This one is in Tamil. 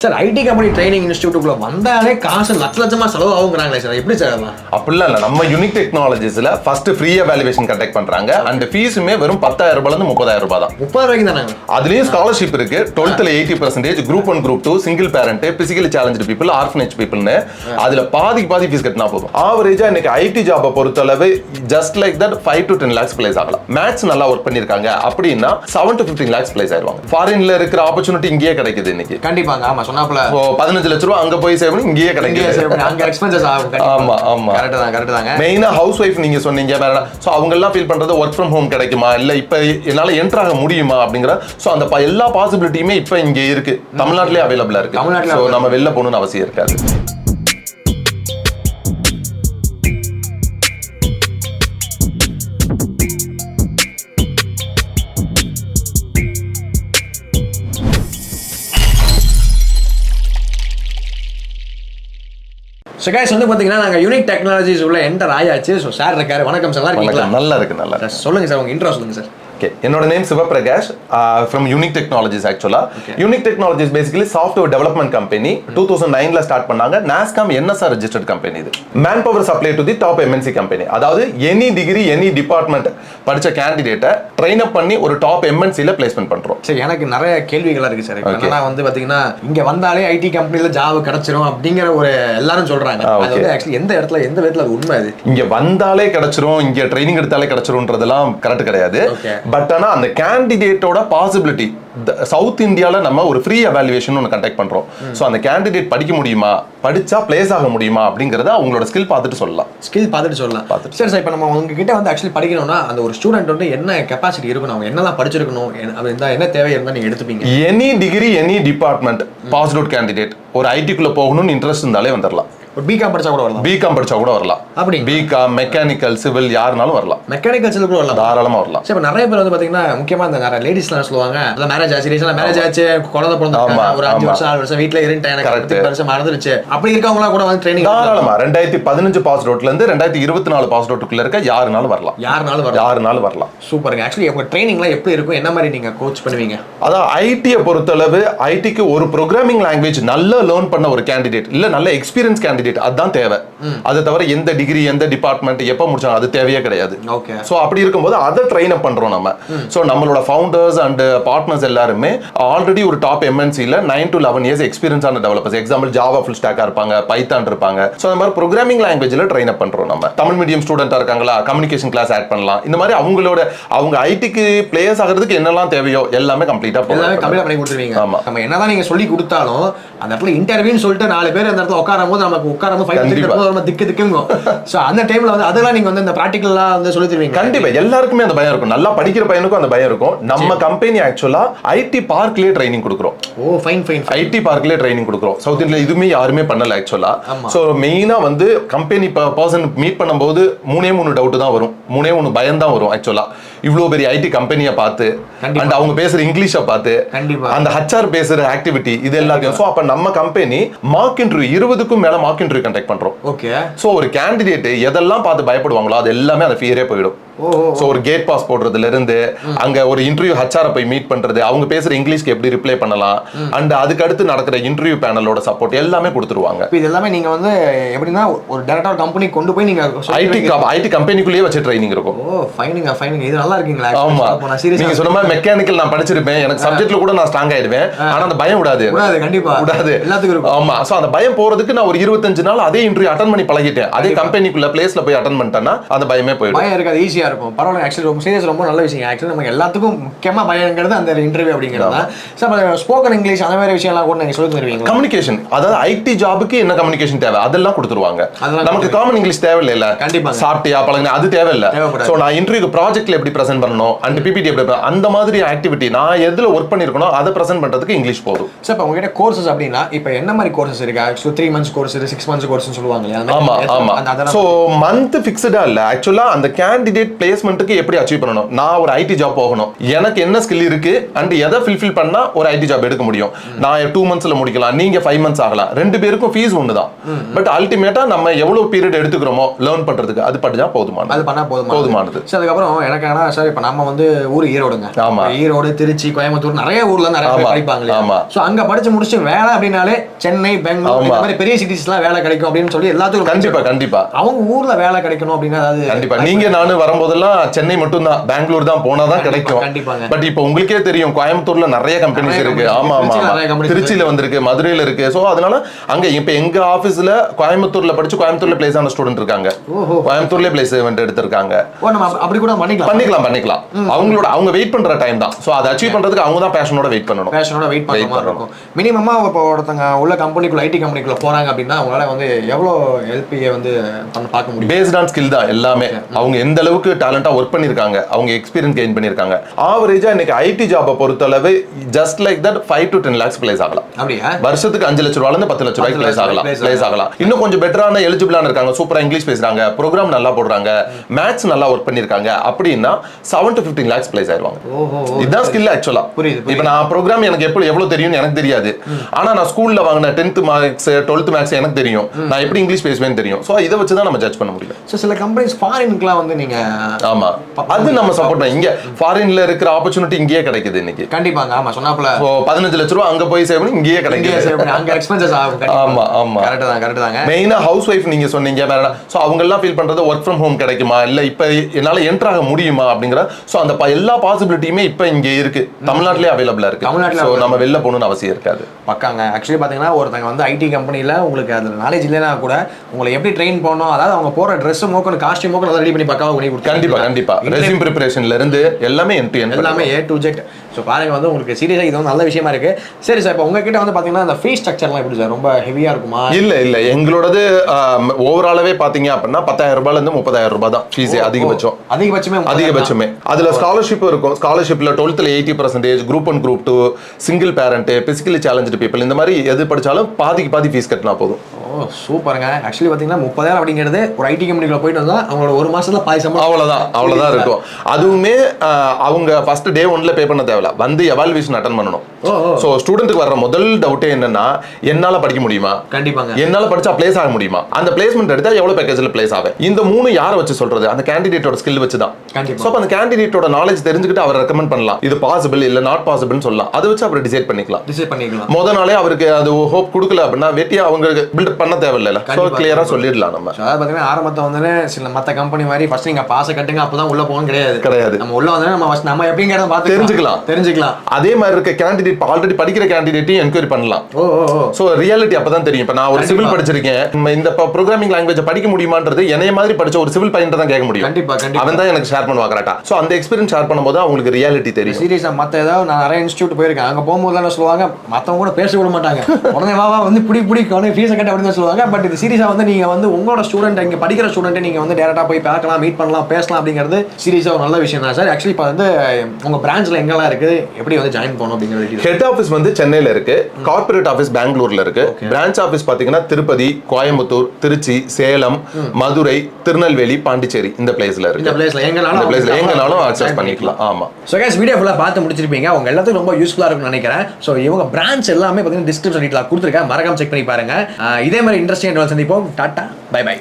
சார் ஐடி கம்பெனி ட்ரைனிங் இன்ஸ்டியூட்டுக்குள்ள வந்தாலே காசு லட்சமா செலவு ஆகுங்கிறாங்களே சார், எப்படி சார் அதெல்லாம்? அப்படிலாம் இல்லை. நம்ம யூனிக் டெக்னாலஜிஸ்ல ஃபர்ஸ்ட் ஃப்ரீ எவாலுவேஷன் கண்டக்ட் பண்றாங்க. அண்ட் ஃபீஸுமே வெறும் 10,000 ரூபாயிலிருந்து 30,000 ரூபாய் தான். 30 ரூபாய்க்கு தானே? அதுலயும் ஸ்காலர்ஷிப் இருக்கு. 12th 80%, group 1 group 2, single parent, physically challenge people, orphanage பீப்புள்னு அதுல பாதி ஃபீஸ் கட்டினா போதும். ஆவரேஜா இன்னைக்கு ஐடி ஜாபை பொறுத்தளவு just like that 5 to 10 lakhs place ஆகலாம். மேத்ஸ் நல்லா ஒர்க் பண்ணிருக்காங்க அப்படின்னா 7 to 15 lakhs பிளேஸ் ஆயிருவாங்க. ஃபாரின்ல இருக்கிற ஆப்பர்ச்சுனிட்டி இங்கேயே கிடைக்குது இன்னைக்கு. கண்டிப்பாங்க. ஆமா, சொன்னாப்ல 15 லட்ச ரூபாய் அங்க போய் சேவ் பண்ணி இங்கேயே கிடைக்குது. அங்க எக்ஸ்பென்சஸ் ஆகும். ஆமா ஆமா, கரெக்ட் தாங்க. மெயினா ஹவுஸ் ஒய்ஃப் நீங்க சொன்னீங்க. சோ அவங்க எல்லாம் ஃபீல் பண்றது ஒர்க் ஃப்ரம் ஹோம் கிடைக்குமா, இல்ல இப்ப என்னால என்டர் ஆக முடியுமா அப்படிங்கிற சோ அந்த எல்லா பாசிபிலிட்டியுமே இப்ப இங்க இருக்கு. தமிழ்நாட்டிலே அவைலபிளா இருக்கு. சோ நம்ம வெளில போகணும்னு அவசியம் இருக்காது. ஸோ கைஸ் வந்து பார்த்தீங்கன்னா நாங்கள் யூனிக் டெக்னாலஜிஸ் உள்ள என்டர் ஆயாச்சு. ஸோ சார் இருக்காரு. வணக்கம் சார், இருக்கீங்களா? நல்லா இருக்கு. சொல்லுங்க சார், உங்க இன்ட்ரோ சொல்லுங்க சார். Okay. என்னோட name Sivaprakash from Unique Technologies. Actually Unique Technologies basically software development company. 2009ல ஸ்டார்ட் பண்ணாங்க. NASSCOM NSR registered company. இது man power supply to the top MNC company. அதாவது எனி டிகிரி எனி டிபார்ட்மெண்ட் படிச்ச கேண்டிடேட்டை ட்ரெயின் அப் பண்ணி ஒரு டாப் MNCல பிளேஸ்மெண்ட் பண்றோம். சரி, எனக்கு நிறைய கேள்விகளா இருக்கு சார். என்னன்னா வந்து பாத்தீங்கன்னா இங்க வந்தாலே ஐடி கம்பெனில ஜாப் கிடைச்சிரும் அப்படிங்கிற ஒரு எல்லாரும் சொல்றாங்க. அது வந்து ஆக்சுவலி எந்த விதத்துல அது உண்மை? அது இங்க வந்தாலே கிடைச்சிரும், இங்க ட்ரைனிங் எடுத்தாலே கிடைச்சிரும்ன்றதெல்லாம் கரெக்ட் கிடையாது. பட் ஆனா அந்த கேண்டிடேட்டோட பாசிபிலிட்டி சவுத் இந்தியால நம்ம ஒரு ஃப்ரீ எவாலுவேஷன் ஒன்று கண்டக்ட் பண்றோம். சோ அந்த கேண்டிடேட் படிக்க முடியுமா, படிச்சா பிளேஸ் ஆக முடியுமா அப்படிங்கறத அவங்களோட ஸ்கில் பார்த்துட்டு சொல்லலாம். சரி சார், இப்போ நம்ம உங்ககிட்ட வந்து ஆக்சுவலி படிக்கணும்னா அந்த ஒரு ஸ்டூடெண்ட் வந்து என்ன கெப்பாசிட்டி இருக்கணும், அவங்க என்னதான் படிச்சிருக்கணும், என்ன தேவை இருந்தா நீங்க எடுத்துப்பீங்க? Any degree any department passed out candidate ஒரு ஐடிக்குள்ள போகணும்னு இன்ட்ரெஸ்ட் இருந்தாலே வந்துடலாம். பிகாம் படிச்சா கூட வரலாம். அப்படி பிகாம், மெக்கானிக்கல், சிவில் யாருனாலும் வரலாம். மெக்கானிக்கல் சிவில் கூட வரலாம், தாராளமா வரலாம். சரி, நிறைய பேர் வந்து பாத்தீங்கன்னா முக்கியமா இந்த நிறைய லேடிஸ்லாம் சொல்லுவாங்க, மேரேஜ் ஆச்சு, குழந்தை பிறந்தாங்க, ஒரு 5 வருஷம் 6 வருஷம் வீட்டுல இருந்துட்டேன், எனக்கு 10 வருஷம் மறந்துருச்சு, அப்படி இருக்கவங்களா கூட வந்து ட்ரைனிங் தாராளமா 2015 பாஸ் அவுட்ல இருந்து 2024 பாஸ் அவுட்டுக்குள்ள இருக்க யாருனாலும் வரலாம். சூப்பருங்க. ஆக்சுவலி உங்க ட்ரைனிங்லாம் எப்படி இருக்கும், என்ன மாதிரி நீங்க கோச் பண்ணுவீங்க? அதான் ஐடியை பொறுத்தளவு ஐடிக்கு ஒரு ப்ரோக்ராமிங் லாங்குவேஜ் நல்லா லேர்ன் பண்ண ஒரு கேண்டிடேட் இல்ல நல்ல எக்ஸ்பீரியன்ஸ் கேண்டிடேட் அதான் தேவை. அதை தவிர எந்த டிகிரி எந்த டிபார்ட்மெண்ட் எப்ப முடிச்சாங்க அது தேவையே கிடையாது. சோ அப்படி இருக்கும்போது அதை ட்ரெயின் அப் பண்றோம் நம்ம. சோ நம்மளோட ஃபவுண்டர்ஸ் அண்ட் பார்ட்னர்ஸ் எல்லாருமே ஆல்ரெடி ஒரு டாப் MNCல 9 to 11 இயர்ஸ் எக்ஸ்பீரியன்ஸ் ஆன டெவலப்பர்ஸ். எக்ஸாம்பிள் ஜாவா ஃபுல் ஸ்டாக்கா இருப்பாங்க, பைத்தான் இருப்பாங்க. சோ அந்த மாதிரி ப்ரோக்ராமிங் லாங்குவேஜ்ல ட்ரெயின் அப் பண்றோம் நம்ம. தமிழ் மீடியம் ஸ்டூடெண்டா இருக்காங்களா, கம்யூனிகேஷன் கிளாஸ் ஆட் பண்ணலாம். இந்த மாதிரி அவங்க ஐடிக்கு பிளேயர்ஸ் ஆகிறதுக்கு என்னெல்லாம் தேவையோ எல்லாமே கம்ப்ளீட்டா பண்ணி கொடுத்துருவீங்க. நம்ம என்னதான் நீங்க சொல்லி கொடுத்தாலும் அந்த இடத்துல இன்டர்வியூன்னு சொல்லிட்டு 4 பேர் அந்த இடத்துல உட்காரும் போது நமக்கு அந்த டைம்ல வந்து அதெல்லாம் நீங்க வந்து இந்த பிராக்டிகலா வந்து சொல்லி தருவீங்க. கண்டிப்பா எல்லாருக்குமே அந்த பயம் இருக்கும். நல்லா படிக்கிற பையனுக்கும் அந்த பயம் இருக்கும். நம்ம கம்பெனி ஆக்சுவலா ஐடி பார்க்லயே ட்ரைனிங் கொடுக்குறோம். ஐடி பார்க்லயே ட்ரைனிங் கொடுக்குறோம். சவுத் இந்தியால இதுமே யாருமே பண்ணல ஆக்சுவலா. சோ மெயினா வந்து கம்பெனி பர்சன் மீட் பண்ணும்போது 3 டவுட் தான் வரும், 3 பயம் தான் வரும் ஆக்சுவலா. இவ்வளவு பெரிய ஐடி கம்பெனியை பார்த்து அண்ட் அவங்க பேசுற இங்கிலீஷை பார்த்து அந்த HR பேசுற ஆக்டிவிட்டி இது எல்லாத்தையும். சோ அப்ப நம்ம கம்பெனி மார்க் இன்டர்வியூ 20க்கும் மேல மார்க் இன்டர்வியூ கண்டக்ட் பண்றோம். சோ ஒரு கேண்டிடேட் எதெல்லாம் பார்த்து பயப்படுவாங்களோ அது எல்லாமே அந்த ஃபியரே போயிடும். சோ ஒரு கேட் பாஸ் போடுறதுல இருந்து அங்க ஒரு இன்டர்வியூ HR போய் மீட் பண்றது, அவங்க பேசுற இங்கிலீஷ்க்கு எப்படி ரிப்ளை பண்ணலாம் அண்ட் அதுக்கு அடுத்து நடக்கிற இன்டர்வியூ பேனலோட சப்போர்ட் எல்லாமே கொடுத்துருவாங்க. இது எல்லாமே நீங்க வந்து எப்படின்னா ஒரு டைரக்டா கம்பெனி கொண்டு போய் நீங்க ஐடி கம்பெனிக்குள்ளேயே வச்சு ட்ரைனிங் இருக்கும். இது நல்லா இருக்கீங்களா? ஆமா, நீங்க சொன்ன மாதிரி மெக்கானிக்கல் நான் படிச்சிருப்பேன், எனக்கு சப்ஜெக்ட்ல கூட நான் ஸ்ட்ராங் ஆயிடுவேன். ஆனா அந்த பயம் விடாது. கண்டிப்பா விடாது, எல்லாத்துக்கும் இருக்கும். ஆமா, சோ அந்த பயம் போறதுக்கு நான் ஒரு 25 நாள் அதே இன்டர்வியூ அட்டெண்ட் பண்ணி பழகிட்டேன். அதே கம்பெனிக்குள்ள பிளேஸ்ல போய் அட்டெண்ட் பண்ணிட்டேன்னா அந்த பயமே போயிடும். பயம் இருக்காது, ஈஸியா இருக்கும். பரவாயில்ல. ஆக்சுவலி ரொம்ப சீரியஸ், ரொம்ப நல்ல விஷயம். ஆக்சுவலி நமக்கு எல்லாத்துக்கும் முக்கியமா பயங்கிறது அந்த இன்டர்வியூ அப்படிங்கிறது. ஸ்போக்கன் இங்கிலீஷ் அந்த மாதிரி விஷயம்லாம் கூட நீங்க சொல்லி தருவீங்க. கம்யூனிகேஷன், அதாவது ஐடி ஜாபுக்கு என்ன கம்யூனிகேஷன் தேவை அதெல்லாம் கொடுத்துருவாங்க. நமக்கு காமன் இங்கிலீஷ் தேவையில்லை. இல்ல கண்டிப்பா சாப்பிட்டியா பழகினா அது தேவையில்லை. சோ நான் இன்டர்வியூ ப்ராஜெக்ட்ல எப்படி பிரசன்ட் பண்ணணும் அண்ட் பிபிடி எப்படி அந்த மாதிரி ஆக்டிவிட்டி நான் எதுல ஒர்க் பண்ணிருக்கணும் அதை பிரசன்ட் பண்றதுக்கு இங்கிலீஷ் போதும். சார் இப்போ உங்ககிட்ட கோர்சஸ் அப்படின்னா இப்போ என்ன மாதிரி கோர்சஸ் இருக்கு? 3 months கோர்ஸ், 6 months கோர்ஸ்னு சொல்லுவாங்க. ஆமா ஆமா. சோ மந்த் ஃபிக்ஸ்டா இல்ல. ஆக்சுவலா அந்த கேண்டிடேட் பிளேஸ்மெண்ட்டுக்கு எப்படி அச்சீவ் பண்ணணும், நான் ஒரு ஐடி ஜாப் போகணும், எனக்கு என்ன ஸ்கில் இருக்கு அண்ட் எதை ஃபில்ஃபில் பண்ணா ஒரு ஐடி ஜாப் எடுக்க முடியும், நான் 2 monthsல முடிக்கலாம், நீங்க 5 months ஆகலாம், ரெண்டு பேருக்கும் ஃபீஸ் ஒண்ணுதான். பட் அல்டிமேட்டா நம்ம எவ்வளவு பீரியட் எடுத்துக்கிறோமோ லேர்ன் பண்றதுக்கு அது படிச்சா போதுமானது. அது பண்ணா போதுமானது. சரி, அதுக்கப்புறம் எனக்கு என்ன சார், இப்ப நம்ம வந்து ஊர் ஈரோடுங்க. ஆமா, ஈரோடு, திருச்சி, கோயம்புத்தூர் நிறைய ஊர்ல நிறைய பேர் படிப்பாங்க. ஆமா, சோ அங்க படிச்சு முடிச்சு வேலை அப்படினாலே சென்னை, பெங்களூர் இந்த மாதிரி பெரிய சிட்டிஸ்லாம் வேலை கிடைக்கும் அப்படின்னு சொல்லி எல்லாத்துக்கும் கண்டிப்பா அவங்க ஊர்ல வேலை கிடைக்கணும் அப்படின்னா அதாவது கண்டிப்பா நீங்க நானும் வரும்போதெல்லாம் சென்னை மட்டும் தான், பெங்களூர் தான் போனாதான் கிடைக்கும். பட் இப்போ உங்களுக்கே தெரியும் கோயம்புத்தூர்ல நிறைய கம்பெனிஸ் இருக்கு. ஆமா, திருச்சியில வந்திருக்கு, மதுரையில இருக்கு. சோ அதனால அங்க இப்ப எங்க ஆபீஸ்ல கோயம்புத்தூர்ல படிச்சு கோயம்புத்தூர்ல பிளேஸ் ஆன ஸ்டூடெண்ட் இருக்காங்க, கோயம்புத்தூர்ல பிளேஸ்மெண்ட் எடுத்திருக்காங்க. அப்படி கூட பண்ணிக்கலாம். அவங்க வெயிட் பண்ற டைம் தான். சோ அதை அச்சீவ் பண்றதுக்கு அவங்க தான் பேஷனோட வெயிட் பண்ணணும். மினிமமா இப்போ ஒருத்தங்க உள்ள கம்பெனிக்குள்ள ஐடி கம்பெனிக்குள்ள போறாங்க அப்படின்னா அவங்களால வந்து எவ்வளவு எல்பிஏ வந்து பார்க்க முடியும்? பேஸ்ட் ஆன் ஸ்கில் தான் எல்லாமே. அவங்க எந்த அளவுக்கு டேலண்டா ஒர்க் பண்ணிருக்காங்க, அவங்க எக்ஸ்பீரியன்ஸ் கெயின் பண்ணிருக்காங்க. ஆவரேஜா இன்னைக்கு ஐடி ஜாப பொறுத்தளவு just like that 5 to 10 lakhs place ஆகலாம். அப்படியே வருஷத்துக்கு 5 லட்சம் ரூபாயில இருந்து 10 லட்சம் ரூபாய்க்கு பிளேஸ் ஆகலாம். இன்னும் கொஞ்சம் பெட்டரான எலிஜிபிளான இருக்காங்க, சூப்பரா இங்கிலீஷ் பேசுறாங்க, ப்ரோக்ராம் நல்லா போடுறாங்க, மேத்ஸ் நல்லா ஒர்க் பண்ணிருக்காங்க அப்படின்னா 7 to 15 lakhs பிளேஸ் ஆயிருவாங்க. இதுதான் ஸ்கில் ஆக்சுவலா. இப்ப நான் ப்ரோக்ராம் எனக்கு எவ்வளவு தெரியும்னு எனக்கு தெரியாது, ஆனா நான் ஸ்கூல்ல வாங்கின 10th மார்க்ஸ் 12th மார்க்ஸ் எனக்கு தெரியும், நான் எப்படி இங்கிலீஷ் பேசுவேன்னு தெரியும். சோ இதை வச்சு தான் நம்ம ஜட்ஜ் பண்ண முடியும். சோ சில கம்பெனிஸ் ஃபாரின்க்குலாம் வந்து நீங்க ஆமா அது நம்ம சப்போர்ட் பண்ண, இங்க ஃபாரின்ல இருக்கிற ஆப்பர்ச்சுனிட்டி இங்கேயே கிடைக்குது இன்னைக்கு. கண்டிப்பாங்க. ஆமா, சொன்னாப்ல 15 லட்சம் ரூபாய் அங்க போய் சேவ் பண்ணி இங்கேயே கிடைக்குது. அங்க எக்ஸ்பென்சஸ் ஆகும். ஆமா கரெக்ட் தாங்க. மெயினா ஹவுஸ் வைஃப் நீங்க சொன்னீங்க, சோ அவங்க எல்லாம் ஃபீல் பண்றது ஒர்க் ஃப்ரம் ஹோம் கிடைக்குமா, இல்ல இப்ப என்னால என்டர் ஆக முடியுமா அப்படிங்கற. சோ அந்த எல்லா பாசிபிலிட்டியுமே இப்ப இங்க இருக்கு, தமிழ்நாட்டிலே அவைலபிளா இருக்கு. சோ நம்ம வெளில போகணும்னு அவசியம் இருக்காது. பக்காங்க. ஆக்சுவலி பாத்தீங்கன்னா ஒருத்தங்க வந்து ஐடி கம்பெனில உங்களுக்கு அதுல நாலேஜ் இல்லைன்னா கூட உங்களை எப்படி ட்ரெயின் பண்ணணும், அதாவது அவங்க போற ட்ரெஸ் மோக்கணும், காஸ்டியூம் மோக்கணும் ரெடி பண்ணி பக்காவா பண்ணி கொடுத்து கண்டிப்பா ரெஸ்யூம் பிரிப்பரேஷன்ல இருந்து எல்லாமே எல்லாமே A to Z. ஸோ பாருங்க வந்து உங்களுக்கு சீரியஸா இது வந்து நல்ல விஷயமா இருக்கு. சரி சார், இப்போ உங்ககிட்ட வந்து பாத்தீங்கன்னா அந்த ஃபீஸ் ஸ்ட்ரக்சர்லாம் எப்படி சார், ரொம்ப ஹெவியா இருக்குமா? இல்ல எங்களோடது ஓவராலாவே பாத்தீங்க அப்படின்னா 10,000 ரூபாயில இருந்து 30,000 ரூபாய் தான் ஃபீஸ். அதிகபட்சமே அதுல ஸ்காலர்ஷிப் இருக்கும். ஸ்காலர்ஷிப்ல 12th 80%, group 1 group 2, single parent, physically challenge people, இந்த மாதிரி எது படிச்சாலும் பாதி ஃபீஸ் கட்டினா போதும். ஓ சூப்பருங்க. ஆக்சுவலி பாத்தீங்கன்னா 30,000 அப்படிங்கிறது ஒரு ஐடி கம்பெனிக்குள்ள போயிட்டு வந்தா அவங்களோட ஒரு மாசத்துல பாதி சம்பளம் அவ்வளவுதான் இருக்கும். அதுவுமே அவங்க ஃபர்ஸ்ட் டே 1ல பே பண்ண தேவையில்ல, வந்து எவாலுவேஷன் அட்டெண்ட் பண்ணணும். சோ ஸ்டூடெண்ட்க்கு வர்ற முதல் டவுட்டே என்னன்னா, என்னால படிக்க முடியுமா, கண்டிப்பாங்க என்னால படிச்சா பிளேஸ் ஆக முடியுமா, அந்த பிளேஸ்மெண்ட் எடுத்தா எவ்வளவு பேக்கேஜ்ல பிளேஸ் ஆகும். இந்த மூணு யாரை வச்சு சொல்றது, அந்த கேண்டிடேட்டோட ஸ்கில் வச்சு தான். சோ அந்த கேண்டிடேட்டோட நாலேஜ் தெரிஞ்சுக்கிட்டு அவர் ரெக்கமெண்ட் பண்ணலாம், இது பாசிபிள் இல்ல நாட் பாசிபிள்னு சொல்லலாம். அதை வச்சு அவர் டிசைட் பண்ணிக்கலாம். முத நாளே அவருக்கு அது ஹோப் கொடுக்கல அப்படின்னா வெட்டியா அவங்க பில்ட் பண்ண தேவையில்ல. சோ கிளியரா சொல்லிடலாம். நம்ம அதாவது பாத்தீங்கன்னா ஆரம்பத்தை வந்து சில மத்த கம்பெனி மாதிரி ஃபர்ஸ்ட் நீங்க பாஸ் கட்டுங்க அப்பதான் உள்ள போகணும் கிடையாது. நம்ம உள்ள வந்து நம்ம எப்படிங்கறத பார்த்து தெரிஞ்சுக்கலாம். அதே மாதிரி இருக்க கேண்டிடேட் ஆல்ரெடி படிக்கிற கேண்டிடேட்டையும் என்கொயரி பண்ணலாம். சோ ரியாலிட்டி அப்பதான் தெரியும். இப்ப நான் ஒரு சிவில் படிச்சிருக்கேன், இந்த ப்ரோகிராமிங் லாங்குவேஜ் படிக்க முடியுமான்றது என்னைய மாதிரி படிச்ச ஒரு சிவில் பையன் தான் கேட்க முடியும். அவன் தான் எனக்கு ஷேர் பண்ணுவாங்க கரெக்டா. சோ அந்த எக்ஸ்பீரியன்ஸ் ஷேர் பண்ணும்போது அவங்களுக்கு ரியாலிட்டி தெரியும். சீரியஸா மத்த ஏதாவது நான் நிறைய இன்ஸ்டியூட் போயிருக்கேன், அங்க போகும்போது என்ன சொல்லுவாங்க, மத்தவங்க கூட பேச விட மாட்டாங்க, உடனே வா வந்து பிடி ஃபீஸ் கட்ட அப்படின்னு சொல்லுவாங்க. பட் இது சீரியஸா வந்து நீங்க வந்து உங்களோட ஸ்டூடெண்ட், இங்க படிக்கிற ஸ்டூடெண்ட் நீங்க வந்து டைரக்டா போய் பார்க்கலாம், மீட் பண்ணலாம், பேசலாம் அப்படிங்கிறது சீரியஸா ஒரு நல்ல விஷயம் தான் சார். ஆக்சுவலி இப்போ வந்து உங்க பிரான்ச்ல எங்கெல்லாம் இருக்கு, எப்படி வந்து ஜாயின் பண்ணணும் அப்படிங்கிறது. ஹெட் ஆஃபீஸ் வந்து சென்னையில இருக்கு, கார்ப்பரேட் ஆஃபீஸ் பெங்களூர்ல இருக்கு, பிரான்ச் ஆஃபீஸ் பாத்தீங்கன்னா திருப்பதி, கோயம்புத்தூர், திருச்சி, சேலம், மதுரை, திருநெல்வேலி, பாண்டிச்சேரி இந்த பிளேஸ்ல இருக்கு. இந்த பிளேஸ்ல எங்கனாலும் அக்சஸ் பண்ணிக்கலாம். ஆமா. சோ गाइस வீடியோ ஃபுல்லா பார்த்து முடிச்சிருப்பீங்க, உங்க எல்லாத்துக்கும் ரொம்ப யூஸ்ஃபுல்லா இருக்கும்னு நினைக்கிறேன். சோ இவங்க பிரான்ச் எல்லாமே பாத்தீங்கன்னா டிஸ்கிரிப்ஷன்ல கொடுத்திருக்கேன், மறக்காம செக் பண்ணி பாருங்க. இதே மாதிரி இன்ட்ரெஸ்டிங் சந்திப்போம். Tata bye by.